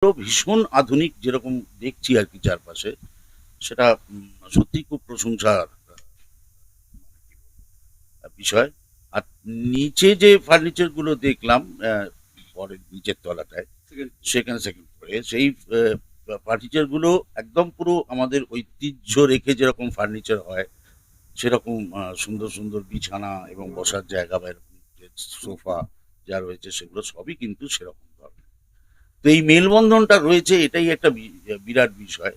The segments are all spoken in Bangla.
তো ভীষণ আধুনিক যেরকম দেখছি আর কি চারপাশে, সেটা সত্যিই খুব প্রশংসার বিষয়। আর নিচে যে ফার্নিচার গুলো দেখলাম, পরে নিচের তলাটায়, সেখানে সেকেন্ড ফ্লোরে সেই ফার্নিচার গুলো একদম পুরো আমাদের ঐতিহ্য রেখে যেরকম ফার্নিচার হয় সেরকম সুন্দর সুন্দর বিছানা এবং বসার জায়গা বা এরকম যে সোফা যা রয়েছে সেগুলো সবই কিন্তু সেরকম ধরনের। তো এই মেলবন্ধনটা রয়েছে, এটাই একটা বিরাট বিষয়।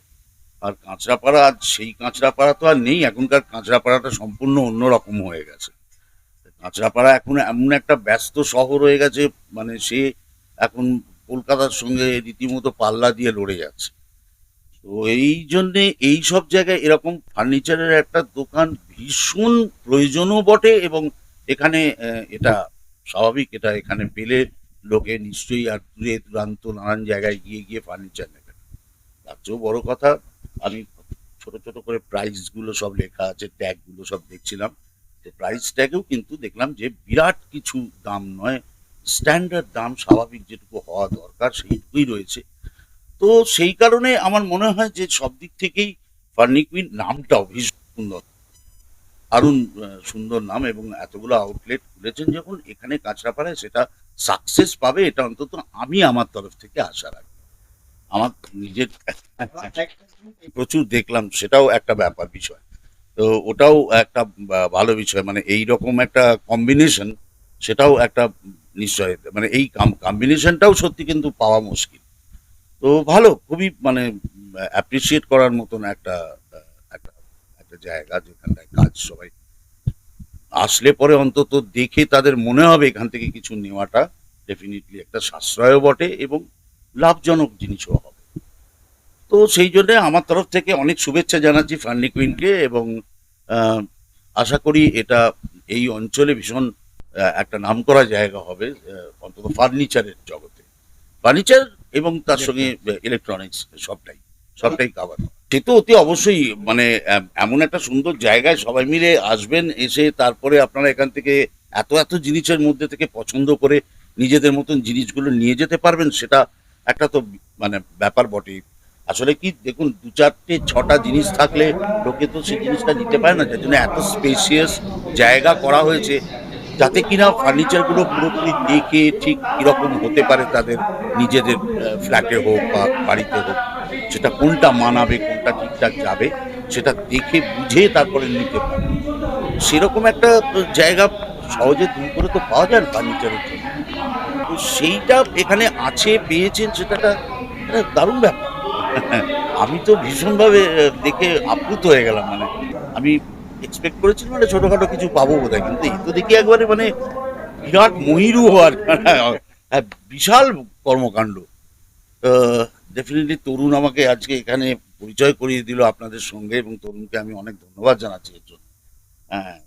আর কাঁচরাপাড়া, আজ সেই কাঁচরাপাড়া তো আর নেই, এখনকার কাঁচরাপাড়াটা সম্পূর্ণ অন্যরকম হয়ে গেছে। কাঁচরাপাড়া এখন এমন একটা ব্যস্ত শহর হয়ে গেছে, মানে সে এখন কলকাতার সঙ্গে রীতিমতো পাল্লা দিয়ে লড়ে যাচ্ছে। তো এই জন্যে এই সব জায়গায় এরকম ফার্নিচারের একটা দোকান ভীষণ প্রয়োজনও বটে, এবং এখানে এটা স্বাভাবিক, এটা এখানে পেলে লোকে নিশ্চয়ই আর দূরে দূরান্ত নানান জায়গায় গিয়ে গিয়ে ফার্নিচার নেবে। তার চেয়েও বড় কথা, আমি ছোট ছোট করে প্রাইস গুলো সব লেখা আছে, ট্যাগ গুলো সব দেখছিলাম। তো প্রাইস ট্যাগেও কিন্তু দেখলাম যে বিরাট কিছু দাম নয়, স্ট্যান্ডার্ড দাম, স্বাভাবিক যেটুকু হওয়া দরকার সেইটুকুই রয়েছে। তো সেই কারণে আমার মনে হয় যে সব দিক থেকেই ফার্নিকুইন নামটাও ভীষণ সুন্দর, দারুণ সুন্দর নাম, এবং এতগুলো আউটলেট খুলেছেন যখন এখানে কাঁচরাপাড়ায়, সেটা সাকসেস পাবে, এটা অন্তত আমি আমার তরফ থেকে আশা রাখি। আমার নিজের প্রচুর দেখলাম, সেটাও একটা ব্যাপার বিষয়। তো ওটাও একটা ভালো বিষয়, মানে এই রকম একটা কম্বিনেশন, সেটাও একটা নিশ্চয়, মানে এই কম্বিনেশনটাও সত্যি কিন্তু পাওয়া মুশকিল। তো ভালো, খুবই মানে অ্যাপ্রিসিয়েট করার মতন একটা একটা একটা জায়গা, যেখানটায় কাজ সবাই আসলে পরে অন্তত দেখে তাদের মনে হবে এখান থেকে কিছু নেওয়াটা ডেফিনেটলি একটা সাশ্রয়ও বটে এবং লাভজনক জিনিসও হবে। তো সেই জন্য আমার তরফ থেকে অনেক শুভেচ্ছা জানাচ্ছি ফার্নিকুইনকে, এবং আহ, আশা করি এটা এই অঞ্চলে ভীষণ একটা নামকরা জায়গা হবে, অন্তত ফার্নিচারের জগতে। ফার্নিচার এবং তার সঙ্গে ইলেকট্রনিক্স, সবটাই সবটাই কাভার। সে তো অতি অবশ্যই, মানে এমন একটা সুন্দর জায়গায় সবাই মিলে আসবেন, এসে তারপরে আপনারা এখান থেকে এত এত জিনিসের মধ্যে থেকে পছন্দ করে নিজেদের মতন জিনিসগুলো নিয়ে যেতে পারবেন, সেটা একটা তো মানে ব্যাপার বটে। আসলে কি দেখুন, দু চারটে ছটা জিনিস থাকলে লোকে তো সেই জিনিসটা নিতে পারে না, যার জন্য এত স্পেসিয়াস জায়গা করা হয়েছে, যাতে কিনা ফার্নিচার গুলো পুরোপুরি দেখে ঠিক কিরকম হতে পারে তাদের নিজেদের ফ্ল্যাটে হোক বা বাড়িতে হোক, সেটা কোনটা মানাবে, কোনটা ঠিকঠাক যাবে, সেটা দেখে বুঝে তারপরে নিতে পারে। সেরকম একটা জায়গা সহজে দুম করে তো পাওয়া যায় না ফার্নিচারের জন্য। তো সেইটা এখানে আছে, পেয়েছেন, সেটা একটা দারুণ ব্যাপার। আমি তো ভীষণভাবে দেখে আপ্লুত হয়ে গেলাম, মানে আমি এক্সপেক্ট করেছিলাম মানে ছোটখাটো কিছু পাবো বোধহয়, কিন্তু এই তো দেখি একবারে মানে বিরাট মহিরু হওয়ার বিশাল কর্মকাণ্ড। ডেফিনেটলি তরুণ আমাকে আজকে এখানে পরিচয় করিয়ে দিল আপনাদের সঙ্গে, এবং তরুণকে আমি অনেক ধন্যবাদ জানাচ্ছি এর জন্য। হ্যাঁ,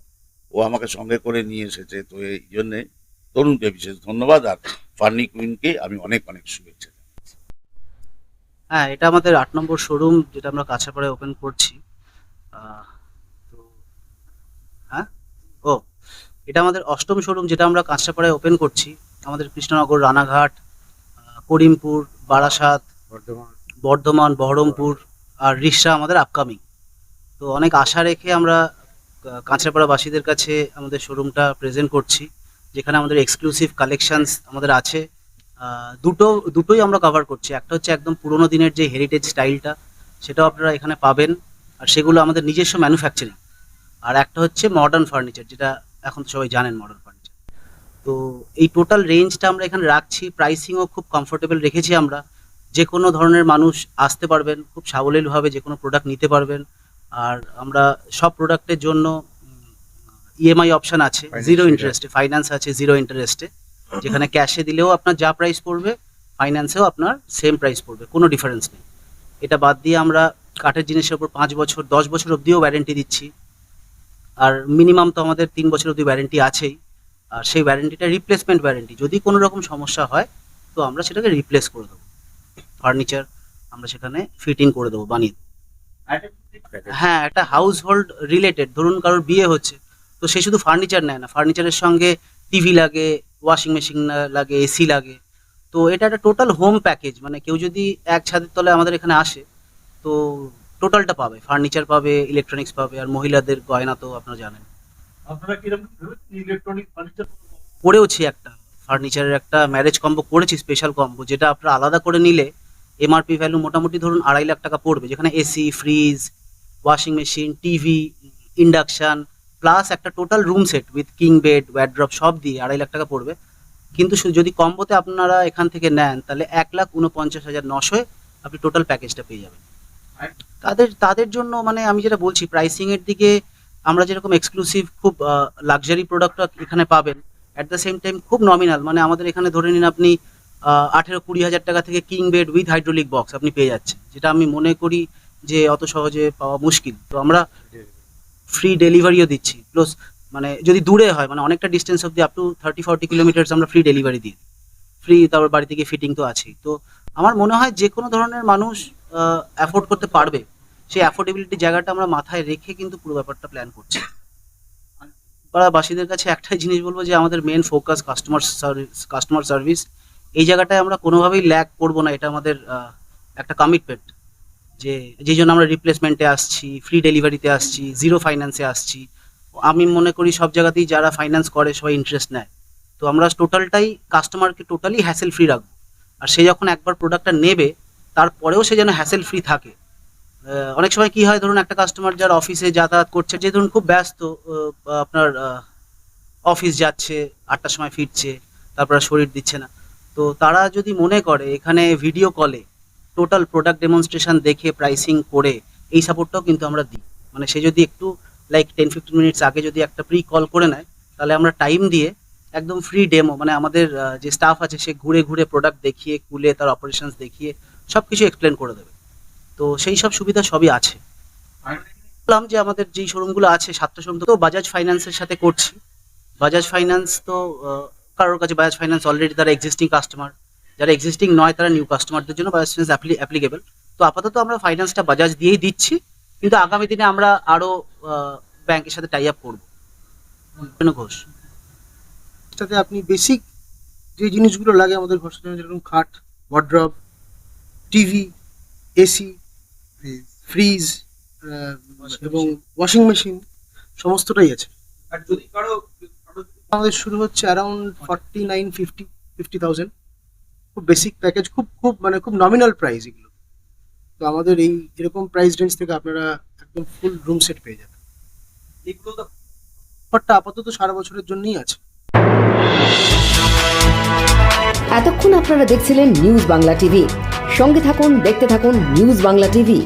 ও আমাকে সঙ্গে করে নিয়ে এসেছে, তো এই জন্যে তরুণকে বিশেষ ধন্যবাদ, আর ফার্নি কুইনকে আমি অনেক অনেক শুভেচ্ছা। হ্যাঁ, এটা আমাদের ৮ নম্বর শোরুম যেটা আমরা কাঁচরাপাড়ায় ওপেন করছি। আহ, তো হ্যাঁ, ও এটা আমাদের ৮ম শোরুম যেটা আমরা কাঁচরাপাড়ায় ওপেন করছি। আমাদের কৃষ্ণনগর, রানাঘাট, করিমপুর, বারাসাত, বর্ধমান, বহরমপুর আর রিষড়া আমাদের আপকামিং। তো অনেক আশা রেখে আমরা কাঁচরাপাড়াবাসীদের কাছে আমাদের শোরুমটা প্রেজেন্ট করছি, যেখানে আমাদের এক্সক্লুসিভ কালেকশনস আমাদের আছে। দুটোই আমরা কভার করছি। একটা হচ্ছে একদম পুরোনো দিনের যে হেরিটেজ স্টাইলটা, সেটাও আপনারা এখানে পাবেন, আর সেগুলো আমাদের নিজস্ব ম্যানুফ্যাকচারিং। আর একটা হচ্ছে মডার্ন ফার্নিচার, যেটা এখন তো সবাই জানেন মডার্ন ফার্নিচার। তো এই টোটাল রেঞ্জটা আমরা এখানে রাখছি, প্রাইসিংও খুব কমফোর্টেবল রেখেছি আমরা। যে কোনো ধরনের মানুষ আসতে পারবেন, খুব সাবলীলভাবে যে কোনো প্রোডাক্ট নিতে পারবেন। আর আমরা সব প্রোডাক্টের জন্য ইএমআই অপশন আছে, জিরো ইন্টারেস্টে ফাইন্যান্স আছে, জিরো ইন্টারেস্টে। যেখানে ক্যাশে দিলেও আপনার যা প্রাইস পড়বে, ফাইন্যান্সেও আপনার সেম প্রাইস পড়বে, কোনো ডিফারেন্স নেই। এটা বাদ দিয়ে আমরা কাঠের জিনিসের উপর 5 বছর, 10 বছর অবধিও ওয়ারেন্টি দিচ্ছি। আর মিনিমাম তো আমাদের 3 বছর অবধি ওয়ারেন্টি আছেই। আর সেই ওয়ারেন্টিটা রিপ্লেসমেন্ট ওয়ারেন্টি, যদি কোনো রকম সমস্যা হয় তো আমরা সেটাকে রিপ্লেস করে দেবো। ফার্নিচার আমরা সেখানে ফিটিং করে দেবো, বানিয়ে দেবো। হ্যাঁ, একটা হাউস হোল্ড রিলেটেড, ধরুন কারোর বিয়ে হচ্ছে, তো সে শুধু ফার্নিচার নেয় না, ফার্নিচারের সঙ্গে টিভি লাগে, ওয়াশিং মেশিন লাগে, এসি লাগে। তো এটা একটা টোটাল হোম প্যাকেজ, মানে কেউ যদি এক ছাদের তলায় আমাদের এখানে আসে তো টোটালটা পাবে, ফার্নিচার পাবে, ইলেকট্রনিক্স পাবে, আর মহিলাদের গয়না তো আপনারা জানেন। আপনারা কিরকম ইলেকট্রনিক ফার্নিচার করেওছি একটা ফার্নিচারের একটা ম্যারেজ কম্বো করেছি, স্পেশাল কম্বো, যেটা আপনারা আলাদা করে নিলে এমআরপি ভ্যালু মোটামুটি ধরুন 2.5 লাখ টাকা পড়বে, যেখানে AC, fridge, washing machine, TV, induction plus একটা total room set with king bed, wardrobe সব দিয়ে 2.5 লাখ টাকা পড়বে। কিন্তু যদি কম্বোতে আপনারা এখান থেকে নেন তাহলে 1,49,900 আপনি টোটাল প্যাকেজটা পেয়ে যাবেন। তাদের জন্য মানে আমি যেটা বলছি, প্রাইসিং এর দিকে আমরা যেরকম এক্সক্লুসিভ খুব লাক্সারি প্রোডাক্ট এখানে পাবেন, অ্যাট দ্য সেম টাইম খুব নমিনাল, মানে আমাদের এখানে ধরে নিন আপনি 18-20 হাজার টাকা থেকে king bed with hydraulic box আপনি পেয়ে যাচ্ছেন, যেটা আমি মনে করি যে অত সহজে পাওয়া মুশকিল। তো আমরা ফ্রি ডেলিভারিও দিচ্ছি, প্লাস মানে যদি দূরে হয়, মানে অনেকটা ডিস্টেন্স অব্দি আপ টু 30-40 কিলোমিটার্স আমরা ফ্রি ডেলিভারি দিই, ফ্রি, তারপর বাড়ি থেকে ফিটিং তো আছেই। তো আমার মনে হয় যে কোনো ধরনের মানুষ অ্যাফোর্ড করতে পারবে, সেই অ্যাফোর্ডেবিলিটি জায়গাটা আমরা মাথায় রেখে কিন্তু পুরো ব্যাপারটা প্ল্যান করছি। পাড়াবাসীদের কাছে একটাই জিনিস বলবো যে আমাদের মেন ফোকাস কাস্টমার সার্ভিস, এই জায়গাটায় আমরা কোনোভাবেই ল্যাক করবো না, এটা আমাদের একটা কমিটমেন্ট, যেই জন্য আমরা রিপ্লেসমেন্টে আসছি, ফ্রি ডেলিভারিতে আসছি, জিরো ফাইন্যান্সে আসছি। আমি মনে করি সব জায়গাতেই যারা ফাইন্যান্স করে সবাই ইন্টারেস্ট নেয়, তো আমরা টোটালটাই কাস্টমারকে টোটালি হ্যাসেল ফ্রি রাখবো, আর সে যখন একবার প্রোডাক্টটা নেবে তারপরেও সে যেন হ্যাসেল ফ্রি থাকে। অনেক সময় কি হয়, ধরুন একটা কাস্টমার যারা অফিসে যাতায়াত করছে, যে ধরুন খুব ব্যস্ত, আপনার অফিস যাচ্ছে, 8টার সময় ফিরছে, তারপর আর শরীর দিচ্ছে না, তো তারা যদি মনে করে এখানে ভিডিও কলে টোটাল প্রোডাক্ট ডেমনস্ট্রেশন দেখে প্রাইসিং করে, এই সাপোর্টটাও কিন্তু আমরা দিই। মানে সে যদি একটু লাইক 10-15 মিনিটস আগে যদি একটা প্রি কল করে নেয়, তাহলে আমরা টাইম দিয়ে একদম ফ্রি ডেমো, মানে আমাদের যে স্টাফ আছে সে ঘুরে ঘুরে প্রোডাক্ট দেখিয়ে, খুলে তার অপারেশনস দেখিয়ে সব কিছু এক্সপ্লেন করে দেবে। তো সেই সব সুবিধা সবই আছে। বললাম যে আমাদের যেই শোরুমগুলো আছে, 7টা শোরুম তো বাজাজ ফাইন্যান্সের সাথে করছি। বাজাজ ফাইন্যান্স তো কারোর কাছে বাজাজ ফাইন্যান্স অলরেডি তারা এক্সিস্টিং কাস্টমার, যারা এক্সিস্টিং নয় তারা নিউ কাস্টমারদের জন্য বাজাজ ফাইন্যান্স অ্যাপ্লিকেবল। তো আপাতত আমরা ফাইন্যান্সটা বাজাজ দিয়েই দিচ্ছি, কিন্তু আগামী দিনে আমরা আরও ব্যাংকের সাথে টাই আপ করবো। ঘোষ, সাথে আপনি বেসিক যে জিনিসগুলো লাগে আমাদের ঘর সাজানোর, যেরকম খাট, ওয়ার্ড্রব, টিভি, এসি, ফ্রিজ এবং ওয়াশিং মেশিন সমস্তটাই আছে। আর যদি কারো আমাদের শুরু হচ্ছে অ্যারাউন্ড 49-50,000, খুব বেসিক প্যাকেজ, খুব মানে খুব নমিনাল প্রাইস এগুলো। তো আমাদের এরকম প্রাইস রেঞ্জ থেকে আপনারা একদম ফুল রুম সেট পেয়ে যাবেন। এগুলো তো অফারটা আপাতত সারা বছরের জন্যই আছে। এতক্ষণ আপনারা দেখছিলেন নিউজ বাংলা টিভি। সঙ্গে থাকুন, দেখতে থাকুন নিউজ বাংলা টিভি।